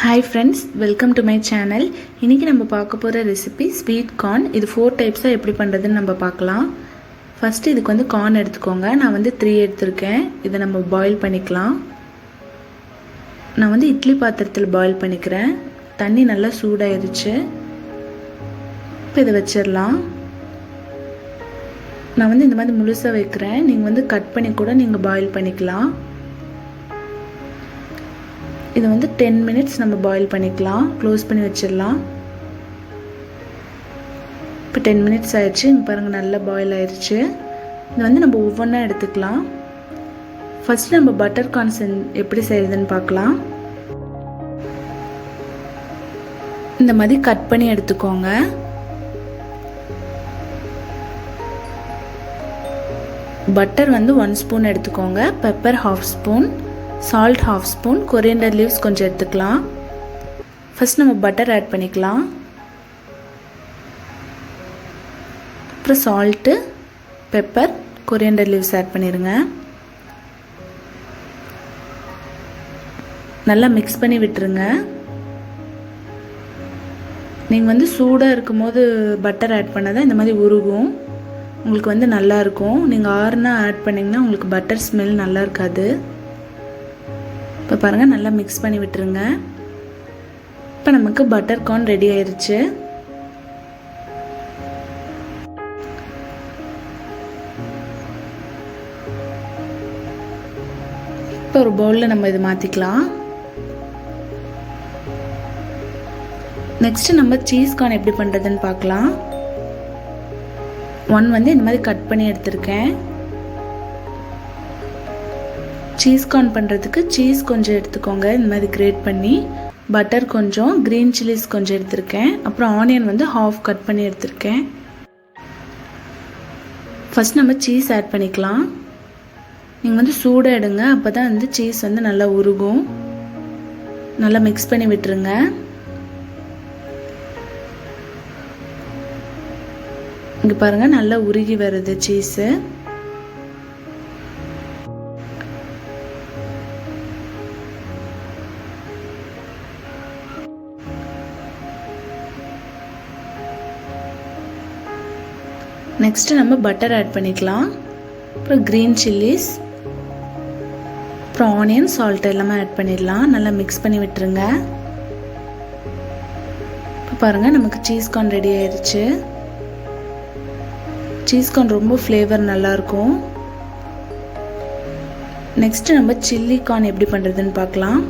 Hi friends, welcome to my channel. இன்னைக்கு நம்ம பார்க்க போற ரெசிபி ஸ்வீட் கார்ன். இது 4 டைப்ஸா எப்படி பண்றதுன்னு நம்ம பார்க்கலாம். ஃபர்ஸ்ட் இதுக்கு வந்து கார்ன் எடுத்துக்கோங்க. நான் வந்து 3 எடுத்துர்க்கேன். இத நம்ம பாயில் பண்ணிக்கலாம். நான் வந்து இட்லி பாத்திரத்துல பாயில் பண்ணிக்கிறேன். தண்ணி நல்லா சூடாயிருச்சு. இப்போ இத வெச்சிரலாம். நான் வந்து இந்த மாதிரி முழுசா வைக்கிறேன். நீங்க வந்து கட் பண்ணி கூட நீங்க பாயில் பண்ணிக்கலாம். இது வந்து 10 minutes நம்ம பாயில் பண்ணிக்கலாம். க்ளோஸ் பண்ணி வச்சிரலாம். இப்போ 10 minutes ஆயிடுச்சு. இங்க பாருங்க நல்லா பாயில் ஆயிருச்சு. இது வந்து நம்ம ஒவ்வொண்ணா எடுத்துக்கலாம். ஃபர்ஸ்ட் நம்ம பட்டர் கார்ன் எப்படி செய்யறதுன்னு பார்க்கலாம். இந்த மாதிரி கட் பண்ணி எடுத்துக்கோங்க. பட்டர் வந்து 1 ஸ்பூன் எடுத்துக்கோங்க. Pepper 1/2 spoon. salt 1/2 spoon. coriander leaves கொஞ்சம் எடுத்துக்கலாம். ஃபர்ஸ்ட் நம்ம பட்டர் ஆட் பண்ணிக்கலாம். அப்புறம் salt, pepper, coriander leaves add பண்ணிருங்க. நல்லா மிக்ஸ் பண்ணி விட்டுருங்க. நீங்க வந்து சூடா இருக்கும்போது பட்டர் ஆட் பண்ணாதான் இந்த மாதிரி உருகும். உங்களுக்கு வந்து நல்லா இருக்கும். நீங்க ஆறுனா ஆட் பண்ணீங்கன்னா உங்களுக்கு பட்டர் ஸ்மெல் நல்லா இருக்காது. இப்போ பாருங்க நல்லா மிக்ஸ் பண்ணி விட்டுருங்க. இப்போ நமக்கு பட்டர் கார்ன் ரெடி ஆயிருச்சு. இப்போ ஒரு பவுல்ல நம்ம இது மாத்திக்கலாம். நெக்ஸ்ட் நம்ம சீஸ் கார்ன் எப்படி பண்றதுன்னு பார்க்கலாம். 1 வந்து இந்த மாதிரி கட் பண்ணி எடுத்துர்க்கேன். சீஸ் கார்ன் பண்ணுறதுக்கு சீஸ் கொஞ்சம் எடுத்துக்கோங்க. இந்த மாதிரி கிரேட் பண்ணி பட்டர் கொஞ்சம், க்ரீன் சில்லிஸ் கொஞ்சம் எடுத்திருக்கேன். அப்புறம் ஆனியன் வந்து 1/2 கட் பண்ணி எடுத்திருக்கேன். ஃபர்ஸ்ட் நம்ம சீஸ் ஆட் பண்ணிக்கலாம். நீங்கள் வந்து சூடாக எடுங்க. அப்போ தான் வந்து சீஸ் வந்து நல்லா உருகும். நல்லா மிக்ஸ் பண்ணி விட்டுருங்க. இங்கே பாருங்கள் நல்லா உருகி வருது சீஸு. நெக்ஸ்ட் நம்ம பட்டர் ஆட் பண்ணிக்கலாம். அப்புறம் க்ரீன் சில்லிஸ், அப்புறம் ஆனியன், சால்ட் எல்லாமே ஆட் பண்ணிடலாம். நல்லா மிக்ஸ் பண்ணி விட்டுருங்க. இப்போ பாருங்கள் நமக்கு சீஸ் கார்ன் ரெடி ஆயிடுச்சு. சீஸ் கார்ன் ரொம்ப ஃப்ளேவர் நல்லாயிருக்கும். நெக்ஸ்ட் நம்ம சில்லி கார்ன் எப்படி பண்ணுறதுன்னு பார்க்கலாம்.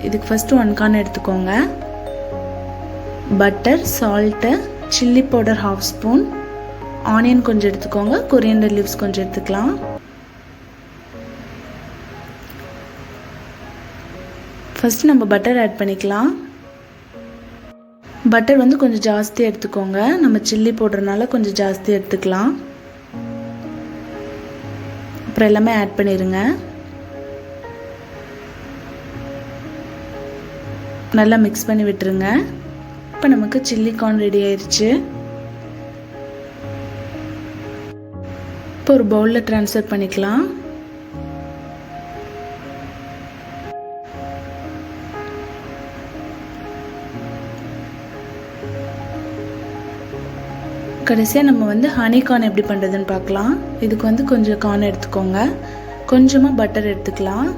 இதுக்கு ஃபஸ்ட்டு 1 கார்ன் எடுத்துக்கோங்க. Butter, salt, chilli powder 1/2 spoon, onion கொஞ்சம் எடுத்துக்கோங்க. coriander leaves கொஞ்சம் எடுத்துக்கலாம். ஃபர்ஸ்ட் நம்ம பட்டர் ஆட் பண்ணிக்கலாம். பட்டர் வந்து கொஞ்சம் ஜாஸ்தி எடுத்துக்கோங்க. நம்ம சில்லி போடுறதுனால கொஞ்சம் ஜாஸ்தி எடுத்துக்கலாம். அப்புறம் எல்லாமே ஆட் பண்ணிடுங்க. நல்லா மிக்ஸ் பண்ணி விட்டுருங்க. இப்போ நமக்கு சில்லி கார்ன் ரெடி ஆயிடுச்சு. இப்போ ஒரு பவுலில் ட்ரான்ஸ்ஃபர் பண்ணிக்கலாம். கடைசியாக நம்ம வந்து ஹனி கார்ன் எப்படி பண்ணுறதுன்னு பார்க்கலாம். இதுக்கு வந்து கொஞ்சம் கார்ன் எடுத்துக்கோங்க. கொஞ்சமாக பட்டர் எடுத்துக்கலாம்.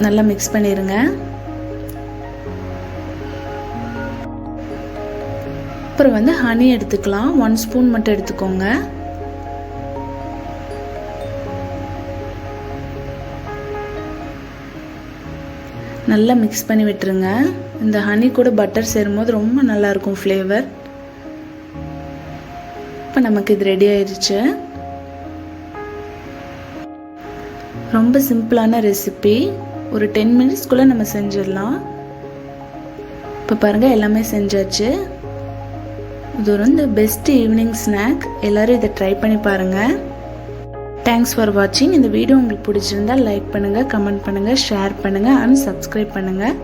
நல்லா மிக்ஸ் பண்ணிடுங்க. அப்புறம் வந்து ஹனி எடுத்துக்கலாம். 1 ஸ்பூன் மட்டும் எடுத்துக்கோங்க. நல்லா மிக்ஸ் பண்ணி விட்டுருங்க. இந்த ஹனி கூட பட்டர் சேரும்போது ரொம்ப நல்லா இருக்கும் ஃப்ளேவர். இப்போ நமக்கு இது ரெடி ஆயிடுச்சு. ரொம்ப சிம்பிளான ரெசிபி. ஒரு 10 minutesக்குள்ளே நம்ம செஞ்சிடலாம். இப்போ பாருங்கள் எல்லாமே செஞ்சாச்சு. இது வந்து பெஸ்ட் ஈவினிங் ஸ்நாக். எல்லோரும் இதை ட்ரை பண்ணி பாருங்கள். தேங்க்ஸ் ஃபார் வாட்சிங். இந்த வீடியோ உங்களுக்கு பிடிச்சிருந்தா லைக் பண்ணுங்கள், கமெண்ட் பண்ணுங்கள், ஷேர் பண்ணுங்கள் அண்ட் சப்ஸ்கிரைப் பண்ணுங்கள்.